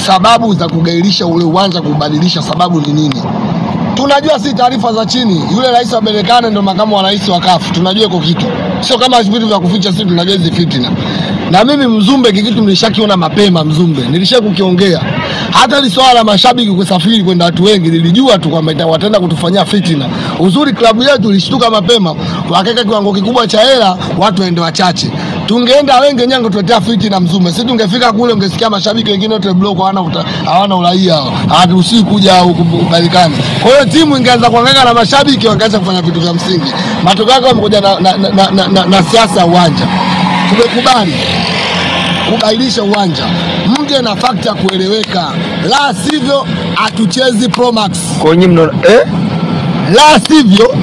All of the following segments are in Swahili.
sababu za kugairisha ule uwanja kubadilisha sababu ni nini? Tunajua si taarifa za chini. Yule rais wa Berkane ndio makamu wa rais wa CAF. Tunajua iko kitu. Sio kama vitu vya kuficha, sisi tunajua hizi fitina. Na mimi Mzumbe kitu nilishakiona mapema Mzumbe. Nilishakukiongea. Hata ile swala la mashabiki kusafiri kwenda watu wengi nilijua tu kwamba wataenda kutufanyia fitina. Uzuri klabu yetu ilishtuka mapema, wakaweka kiwango kikubwa cha hela, watu waende wachache. Tungeenda wengi nyango tuletea fitina Mzumbe. Sisi tungefika kule ungesikia mashabiki wengine wote block hawana uraia. Haturuhusi kuja huko Berkane. Kwa hiyo timu ingeanza kuhangaika na mashabiki wakaanza kufanya vitu vya msingi. Matokeo yake wamekuja na siasa ya uwanja. Tumekubali kubadilisha uwanja. Mje na fakta kueleweka. La sivyo hatuchezi Pro Max. Kwa nyinyi la sivyo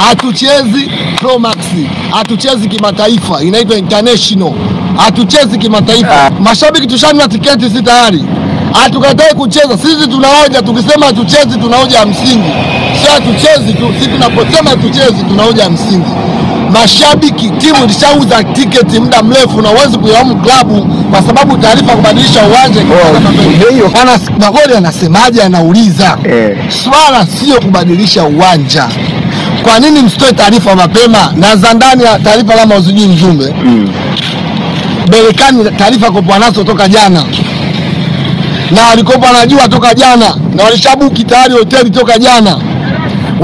hatuchezi Pro Max. Hatuchezi kimataifa, inaitwa international. Hatuchezi kimataifa. Mashabiki tushanunua tiketi si tayari. Hatukatai kucheza. Sisi tunaoja, tukisema hatuchezi tunaoja ya msingi. Sio hatuchezi tu, sisi tunaposema hatuchezi tunaoja ya msingi. Mashabiki timu ilishauza tiketi muda mrefu na uwezi kuyaomu klabu kwa sababu taarifa kubadilisha uwanja hiyo. Kana Magoli anasemaje, anauliza. Swala sio kubadilisha uwanja. Kwa nini msitoe taarifa mapema? Na za ndani ya taarifa kama uzijui Mzumbe. Berkane taarifa kwa nazo toka jana. Na walikopo wanajua toka jana na walishabuki tayari hoteli toka jana.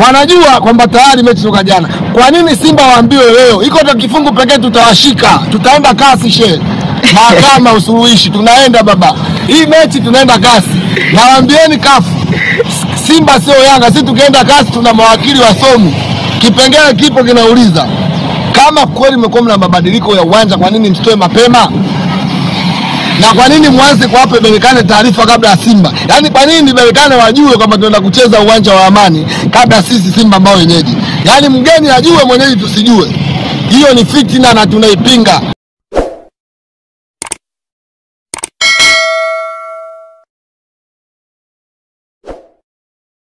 Wanajua kwamba tayari mechi toka jana. Kwa nini Simba waambiwe leo? Iko tu kifungu pekee tutawashika. Tutaenda kasi shehe. Mahakama usuluhishi tunaenda baba. Hii mechi tunaenda kasi. Na waambieni CAF. Simba sio Yanga, sisi tukienda kasi tuna mawakili wasomi. Kipengele kipo kinauliza kama kweli mmekuwa mna mabadiliko ya uwanja, kwa nini msitoe mapema? Na kwa nini mwanze kuwapa Berkane taarifa kabla ya Simba? Yaani kwa nini Berkane wajue kwamba tunaenda kucheza uwanja wa Amani kabla sisi Simba ambao wenyeji? Yaani mgeni ajue mwenyeji tusijue. Hiyo ni fitina na tunaipinga.